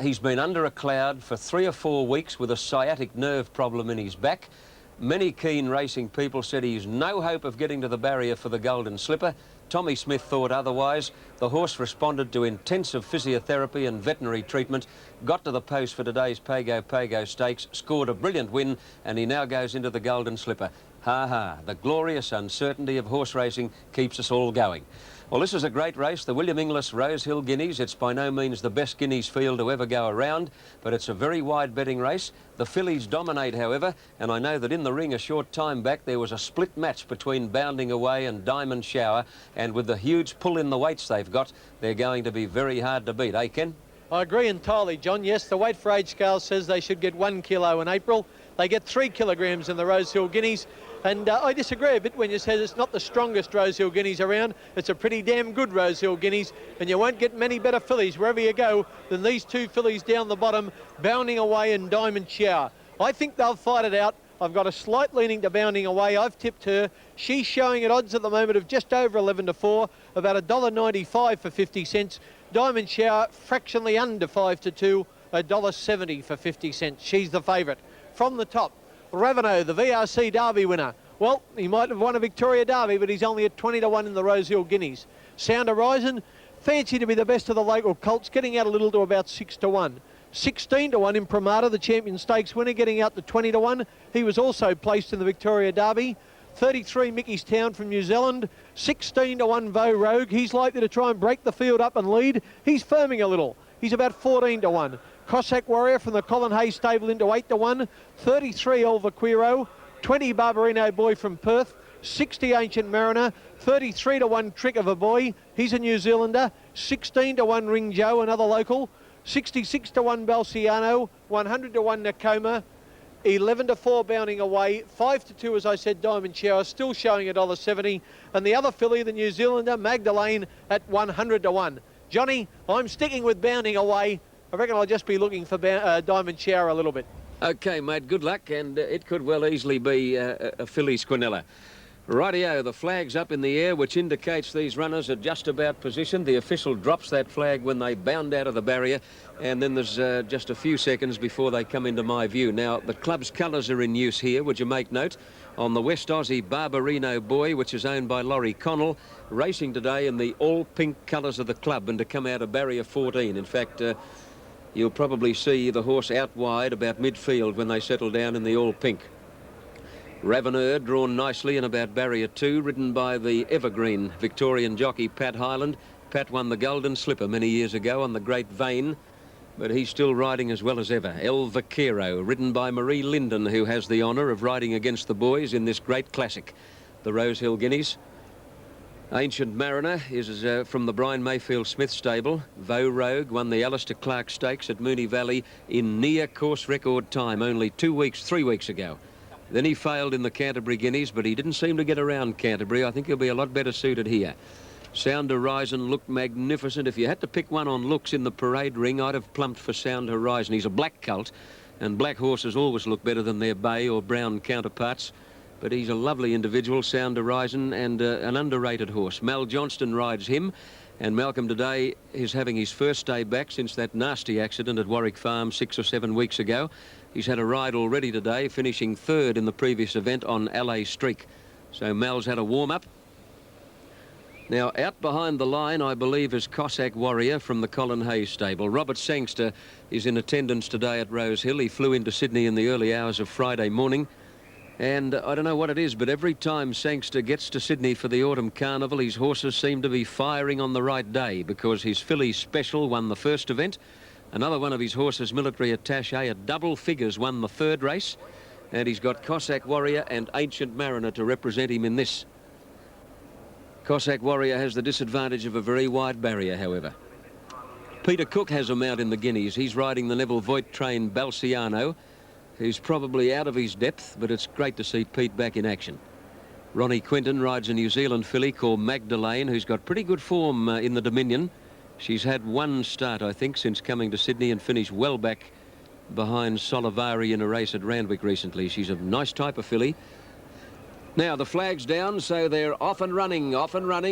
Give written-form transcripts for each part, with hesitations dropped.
He's been under a cloud for 3 or 4 weeks with a sciatic nerve problem in his back. Many keen racing people said he's no hope of getting to the barrier for the Golden Slipper. Tommy Smith thought otherwise. The horse responded to intensive physiotherapy and veterinary treatment, got to the post for today's Pago Stakes, scored a brilliant win, and he now goes into the Golden Slipper. Ha, the glorious uncertainty of horse racing keeps us all going. Well, this is a great race, the William Inglis Rosehill Guineas. It's by no means the best Guineas field to ever go around, but it's a very wide betting race. The fillies dominate, however, and I know that in the ring a short time back there was a split match between Bounding Away and Diamond Shower, and with the huge pull in the weights they've got, they're going to be very hard to beat, eh, Ken? I agree entirely, John. Yes, the weight for age scale says they should get 1 kilo in April. They get 3 kilograms in the Rosehill Guineas. And I disagree a bit when you say it's not the strongest Rosehill Guineas around. It's a pretty damn good Rosehill Guineas, and you won't get many better fillies wherever you go than these two fillies down the bottom, Bounding Away and Diamond Shower. I think they'll fight it out. I've got a slight leaning to Bounding Away. I've tipped her. She's showing at odds at the moment of just over 11 to 4, about $1.95 for 50 cents. Diamond Shower fractionally under 5 to 2, $1.70 for 50 cents. She's the favourite. From the top, Raveneau, the VRC Derby winner. Well, he might have won a Victoria Derby, but he's only at 20 to 1 in the Rosehill Guineas. Sound Horizon, fancy to be the best of the local colts, getting out a little to about 6 to 1. 16 to 1 in Primata, the Champion Stakes winner, getting out to 20 to 1. He was also placed in the Victoria Derby. 33 Mickey's Town from New Zealand. 16 to 1 Vo Rogue. He's likely to try and break the field up and lead. He's firming a little. He's about 14 to 1. Cossack Warrior from the Colin Hayes stable into 8 to 1. 33 Oliver Quiro. 20 Barbarino Boy from Perth. 60 Ancient Mariner. 33 to 1 Trick of a Boy. He's a New Zealander. 16 to 1 Ring Joe, another local. 66 to 1 Balciano. 100 to 1 Nakoma. 11 to 4 Bounding Away. 5 to 2, as I said, Diamond Shower, still showing $1.70. And the other filly, the New Zealander, Magdalene, at 100 to 1. Johnny, I'm sticking with Bounding Away. I reckon I'll just be looking for Diamond Shower a little bit. OK, mate, good luck, and it could well easily be a filly Squinella. Rightio, the flag's up in the air, which indicates these runners are just about positioned. The official drops that flag when they bound out of the barrier, and then there's just a few seconds before they come into my view. Now, the club's colours are in use here, would you make note? On the West Aussie Barbarino Boy, which is owned by Laurie Connell, racing today in the all-pink colours of the club, and to come out of barrier 14. In fact, you'll probably see the horse out wide about midfield when they settle down in the all-pink. Raveneau drawn nicely in about barrier 2, ridden by the evergreen Victorian jockey Pat Hyland. Pat won the Golden Slipper many years ago on the Great Vane, but he's still riding as well as ever. El Vaquero, ridden by Marie Linden, who has the honour of riding against the boys in this great classic, the Rosehill Guineas. Ancient Mariner is from the Brian Mayfield Smith stable. Vo Rogue won the Alistair Clark Stakes at Moonee Valley in near course record time, only 3 weeks ago. Then he failed in the Canterbury Guineas, but he didn't seem to get around Canterbury. I think he'll be a lot better suited here. Sound Horizon looked magnificent. If you had to pick one on looks in the parade ring, I'd have plumped for Sound Horizon. He's a black colt, and black horses always look better than their bay or brown counterparts. But he's a lovely individual, Sound Horizon, and an underrated horse. Mal Johnston rides him, and Malcolm today is having his first day back since that nasty accident at Warwick Farm 6 or 7 weeks ago. He's had a ride already today, finishing 3rd in the previous event on LA Streak. So Mal's had a warm-up. Now, out behind the line, I believe, is Cossack Warrior from the Colin Hayes stable. Robert Sangster is in attendance today at Rosehill. He flew into Sydney in the early hours of Friday morning. And I don't know what it is, but every time Sangster gets to Sydney for the Autumn Carnival, his horses seem to be firing on the right day, because his filly Special won the first event. Another one of his horses, Military Attaché, at double figures, won the 3rd race. And he's got Cossack Warrior and Ancient Mariner to represent him in this. Cossack Warrior has the disadvantage of a very wide barrier, however. Peter Cook has a mount in the Guineas. He's riding the Neville Voigt trained Balciano, who's probably out of his depth, but it's great to see Pete back in action. Ronnie Quinton rides a New Zealand filly called Magdalene, who's got pretty good form in the Dominion. She's had one start, I think, since coming to Sydney, and finished well back behind Solivari in a race at Randwick recently. She's a nice type of filly. Now the flag's down, so they're off and running,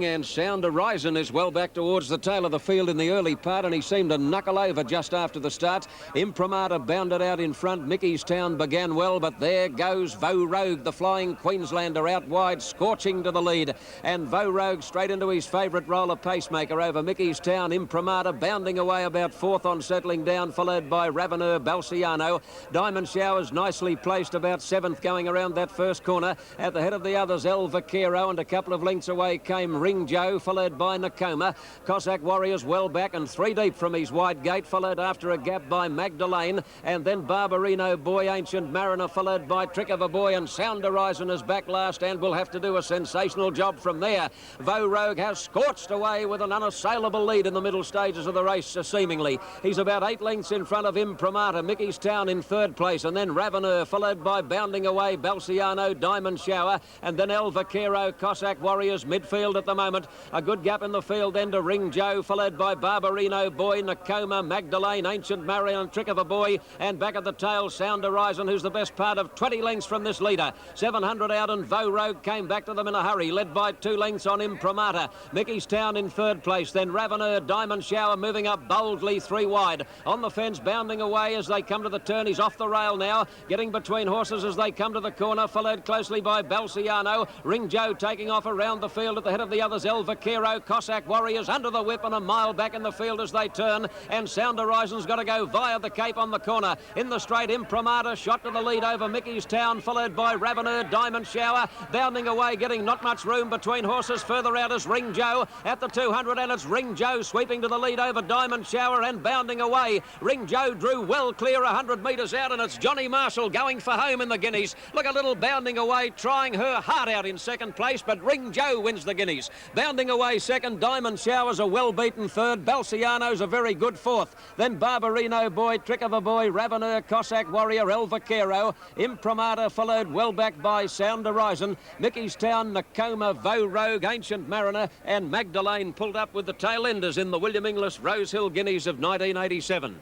and Sound Horizon is well back towards the tail of the field in the early part, and he seemed to knuckle over just after the start. Imprimatur bounded out in front. Mickey's Town began well, but there goes Vo Rogue, the flying Queenslander, out wide, scorching to the lead, and Vo Rogue straight into his favourite roller pacemaker over Mickey's Town. Imprimatur bounding away about fourth on settling down, followed by Raveneur Balciano. Diamond Showers nicely placed about seventh going around that first corner. At the head of the others, El Vaquero, and a couple of lengths away came Ring Joe, followed by Nakoma. Cossack Warriors well back and three deep from his wide gate, followed after a gap by Magdalene, and then Barbarino Boy, Ancient Mariner, followed by Trick of a Boy, and Sound Horizon is back last and will have to do a sensational job from there. Vo Rogue has scorched away with an unassailable lead in the middle stages of the race, seemingly. He's about 8 lengths in front of Imprimatur. Mickey's Town in third place, and then Raveneur, followed by bounding away Balciano, Diamond Shower, and then El Vaquero. Cossack Warriors midfield at the moment. A good gap in the field then to Ring Joe, followed by Barbarino Boy, Nakoma, Magdalene, Ancient Marion, and Trick of a Boy, and back at the tail Sound Horizon, who's the best part of 20 lengths from this leader. 700 out, and Vo Rogue came back to them in a hurry, led by 2 lengths on Imprimatur. Mickey's Town in third place, then Raveneur, Diamond Shower moving up boldly 3 wide. On the fence, bounding away as they come to the turn. He's off the rail now, getting between horses as they come to the corner, followed closely by Balciano. Ring Joe taking off around the field at the head of the others. El Vaquero, Cossack Warriors under the whip and a mile back in the field as they turn, and Sound Horizon's got to go via the Cape on the corner. In the straight, Imprimatur shot to the lead over Mickey's Town, followed by Raveneur, Diamond Shower, bounding away, getting not much room between horses. Further out is Ring Joe at the 200, and it's Ring Joe sweeping to the lead over Diamond Shower and bounding away. Ring Joe drew well clear 100 metres out, and it's Johnny Marshall going for home in the Guineas. Look, a little bounding away, trying her heart out in second place, but Ring Joe wins the Guineas. Bounding away second, Diamond Showers a well-beaten third, Balciano's a very good fourth. Then Barbarino Boy, Trick of a Boy, Raveneur, Cossack Warrior, El Vaquero. Imprimatur followed well back by Sound Horizon. Mickey's Town, Nakoma, Vo Rogue, Ancient Mariner, and Magdalene pulled up with the tail enders in the William Inglis Rosehill Guineas of 1987.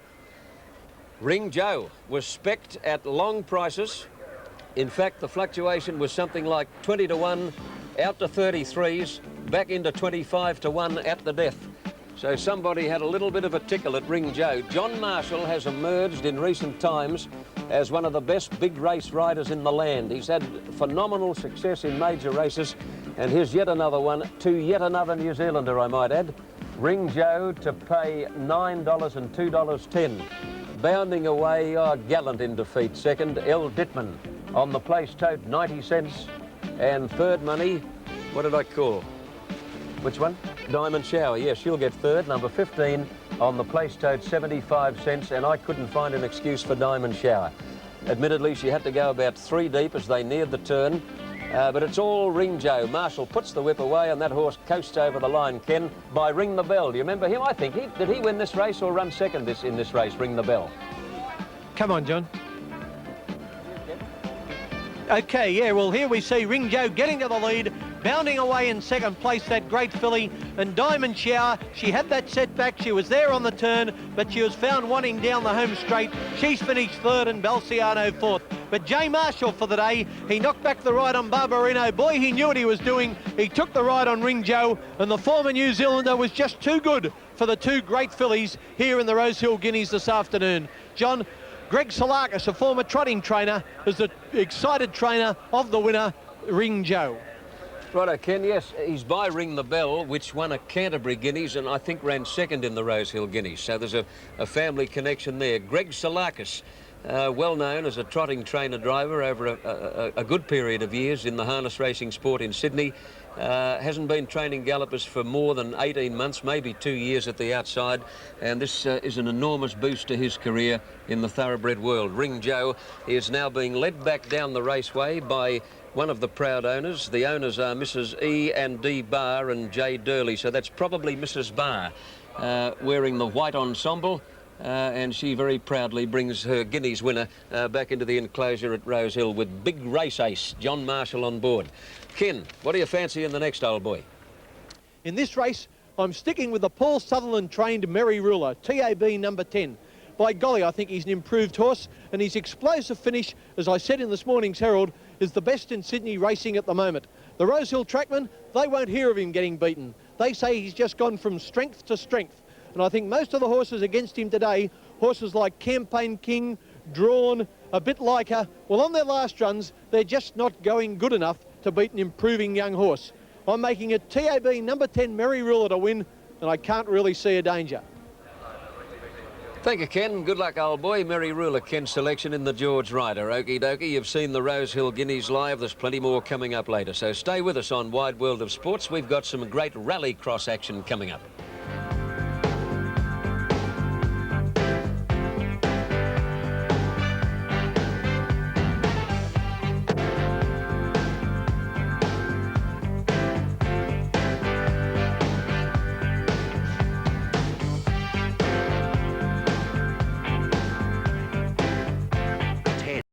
Ring Joe was specced at long prices. In fact, the fluctuation was something like 20 to 1, out to 33s, back into 25 to 1 at the death. So somebody had a little bit of a tickle at Ring Joe. John Marshall has emerged in recent times as one of the best big race riders in the land. He's had phenomenal success in major races, and here's yet another one to yet another New Zealander, I might add. Ring Joe to pay $9 and $2.10. Bounding away, gallant in defeat. Second, El Dittman. On the place tote, 90 cents. And third money, what did I call? Which one? Diamond Shower. Yes, she'll get third, number 15. On the place tote, 75 cents. And I couldn't find an excuse for Diamond Shower. Admittedly, she had to go about 3 deep as they neared the turn. But it's all Ring Joe. Marshall puts the whip away, and that horse coasts over the line, Ken, by Ring the Bell. Do you remember him? I think did he win this race or run second in this race, Ring the Bell? Come on, John. Okay, yeah, well, here we see Ring Joe getting to the lead, bounding away in second place, that great filly, and Diamond Shower. She had that setback. She was there on the turn, but she was found wanting down the home straight. She's finished third and Balciano fourth. But J. Marshall for the day, he knocked back the ride on Barbarino. Boy, he knew what he was doing. He took the ride on Ring Joe, and the former New Zealander was just too good for the 2 great fillies here in the Rosehill Guineas this afternoon. John, Greg Salakis, a former trotting trainer, is the excited trainer of the winner, Ring Joe. Righto, Ken, yes, he's by Ring the Bell, which won a Canterbury Guineas and I think ran second in the Rosehill Guineas. So there's a family connection there. Greg Salakis, well known as a trotting trainer driver over a good period of years in the harness racing sport in Sydney. Hasn't been training gallopers for more than 18 months, maybe 2 years at the outside, and this is an enormous boost to his career in the thoroughbred world. Ring Joe is now being led back down the raceway by one of the proud owners. The owners are Mrs. E. and D. Barr and J. Durley, so that's probably Mrs. Barr wearing the white ensemble. And she very proudly brings her Guineas winner back into the enclosure at Rosehill with big race ace John Marshall on board. Ken, what do you fancy in the next, old boy? In this race, I'm sticking with the Paul Sutherland trained Merry Ruler, TAB number 10. By golly, I think he's an improved horse, and his explosive finish, as I said in this morning's Herald, is the best in Sydney racing at the moment. The Rosehill trackmen, they won't hear of him getting beaten. They say he's just gone from strength to strength. And I think most of the horses against him today, horses like Campaign King, Drawn, a bit like her, well, on their last runs, they're just not going good enough to beat an improving young horse. I'm making it TAB number 10 Merry Ruler to win, and I can't really see a danger. Thank you, Ken. Good luck, old boy. Merry Ruler, Ken's selection in the George Rider. Okie dokie, you've seen the Rosehill Guineas live. There's plenty more coming up later. So stay with us on Wide World of Sports. We've got some great rallycross action coming up.